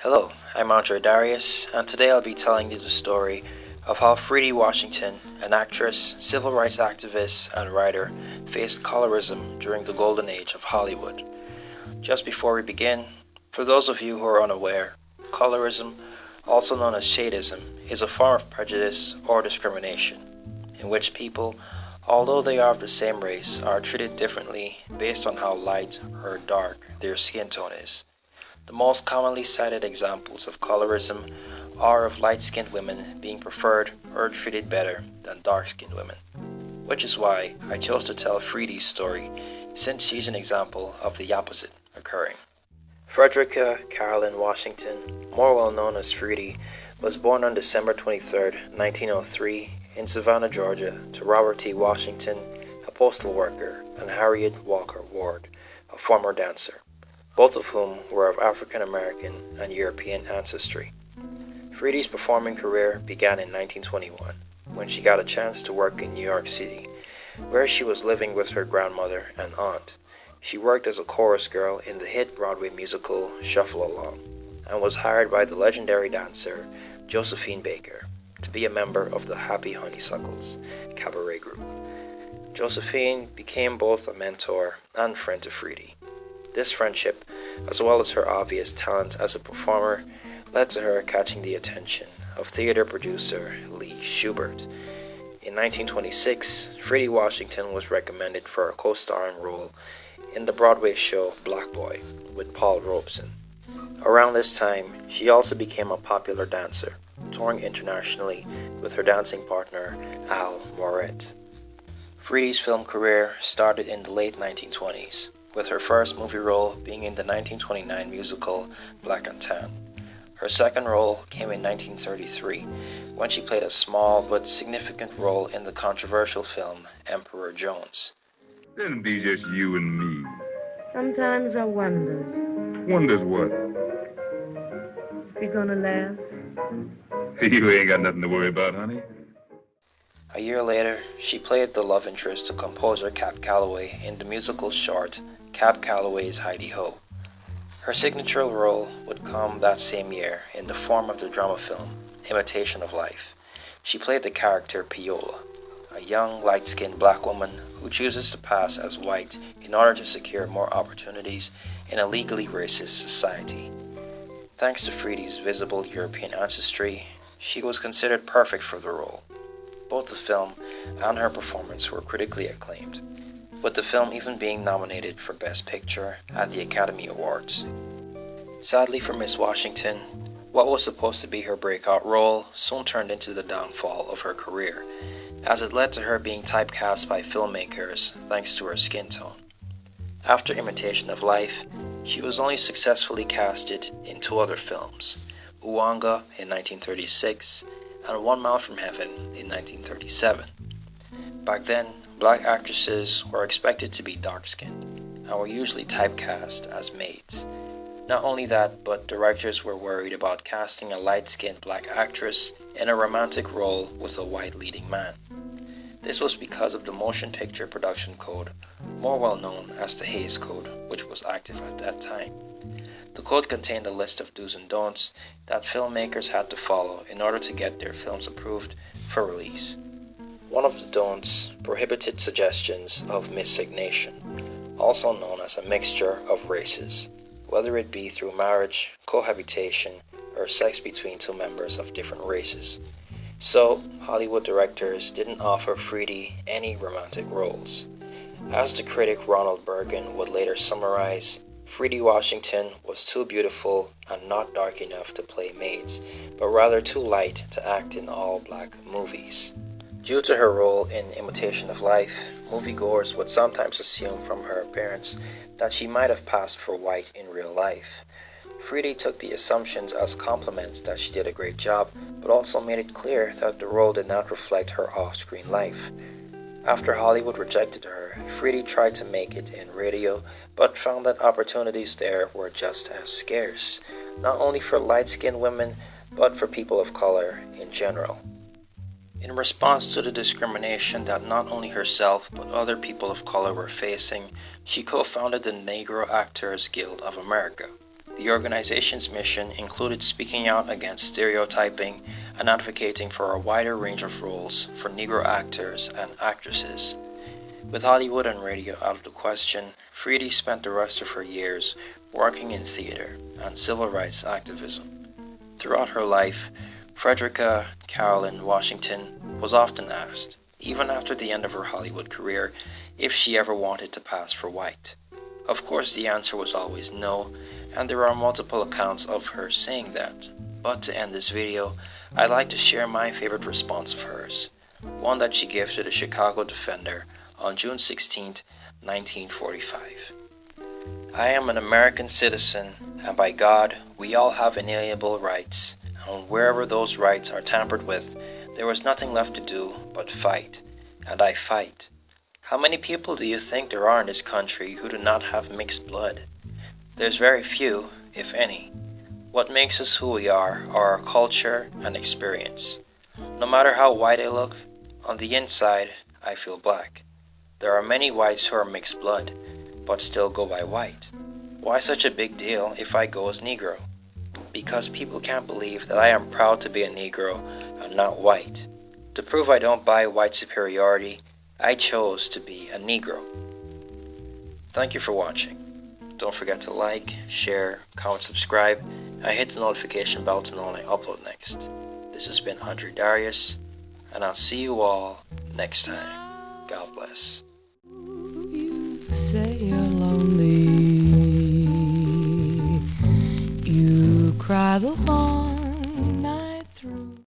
Hello, I'm Andre Darius, and today I'll be telling you the story of how Fredi Washington, an actress, civil rights activist, and writer, faced colorism during the golden age of Hollywood. Just before we begin, for those of you who are unaware, colorism, also known as shadism, is a form of prejudice or discrimination, in which people, although they are of the same race, are treated differently based on how light or dark their skin tone is. The most commonly cited examples of colorism are of light-skinned women being preferred or treated better than dark-skinned women, which is why I chose to tell Fredi's story, since she's an example of the opposite occurring. Frederica Carolyn Washington, more well known as Fredi, was born on December 23, 1903, in Savannah, Georgia, to Robert T. Washington, a postal worker, and Harriet Walker Ward, a former dancer, both of whom were of African American and European ancestry. Fredi's performing career began in 1921, when she got a chance to work in New York City, where she was living with her grandmother and aunt. She worked as a chorus girl in the hit Broadway musical Shuffle Along, and was hired by the legendary dancer Josephine Baker to be a member of the Happy Honeysuckles cabaret group. Josephine became both a mentor and friend to Fredi. This friendship, as well as her obvious talent as a performer, led to her catching the attention of theater producer Lee Schubert. In 1926, Fredi Washington was recommended for a co-starring role in the Broadway show Black Boy with Paul Robeson. Around this time, she also became a popular dancer, touring internationally with her dancing partner Al Moret. Fredi's film career started in the late 1920s, with her first movie role being in the 1929 musical Black and Tan. Her second role came in 1933, when she played a small but significant role in the controversial film Emperor Jones. It'll be just you and me. Sometimes I wonders Wonders what? if you're gonna last. You ain't got nothing to worry about, honey. A year later, she played the love interest to composer Cab Calloway in the musical short Cab Calloway's Heidi Ho. Her signature role would come that same year in the form of the drama film Imitation of Life. She played the character Piola, a young, light-skinned black woman who chooses to pass as white in order to secure more opportunities in a legally racist society. Thanks to Fredi's visible European ancestry, she was considered perfect for the role. Both the film and her performance were critically acclaimed, with the film even being nominated for Best Picture at the Academy Awards. Sadly for Miss Washington, what was supposed to be her breakout role soon turned into the downfall of her career, as it led to her being typecast by filmmakers thanks to her skin tone. After Imitation of Life, she was only successfully casted in two other films, Uwanga in 1936 and One Mile from Heaven in 1937. Back then, black actresses were expected to be dark-skinned and were usually typecast as maids. Not only that, but directors were worried about casting a light-skinned black actress in a romantic role with a white leading man. This was because of the motion picture production code, more well known as the Hays Code, which was active at that time. The code contained a list of do's and don'ts that filmmakers had to follow in order to get their films approved for release. One of the don'ts prohibited suggestions of miscegnation, also known as a mixture of races, whether it be through marriage, cohabitation, or sex between two members of different races. So, Hollywood directors didn't offer Fredi any romantic roles. As the critic Ronald Bergen would later summarize, Fredi Washington was too beautiful and not dark enough to play maids, but rather too light to act in all-black movies. Due to her role in Imitation of Life, moviegoers would sometimes assume from her appearance that she might have passed for white in real life. Fredi took the assumptions as compliments that she did a great job, but also made it clear that the role did not reflect her off-screen life. After Hollywood rejected her, Fredi tried to make it in radio, but found that opportunities there were just as scarce, not only for light-skinned women, but for people of color in general. In response to the discrimination that not only herself but other people of color were facing, she co-founded the Negro Actors Guild of America, The organization's mission included speaking out against stereotyping and advocating for a wider range of roles for Negro actors and actresses. With Hollywood and radio out of the question, Fredi spent the rest of her years working in theater and civil rights activism. Throughout her life, Frederica Carolyn Washington was often asked, even after the end of her Hollywood career, if she ever wanted to pass for white. Of course, the answer was always no, and there are multiple accounts of her saying that. But to end this video, I'd like to share my favorite response of hers, one that she gave to the Chicago Defender on June 16, 1945. I am an American citizen, and by God, we all have inalienable rights, and wherever those rights are tampered with, there was nothing left to do but fight, and I fight. How many people do you think there are in this country who do not have mixed blood? There's very few, if any. What makes us who we are our culture and experience. No matter how white I look, on the inside, I feel black. There are many whites who are mixed blood, but still go by white. Why such a big deal if I go as Negro? Because people can't believe that I am proud to be a Negro and not white. To prove I don't buy white superiority, I chose to be a Negro. Thank you for watching. Don't forget to like, share, comment, subscribe, and hit the notification bell to know when I upload next. This has been Andre Darius, and I'll see you all next time. God bless. You say you're lonely. You cry the long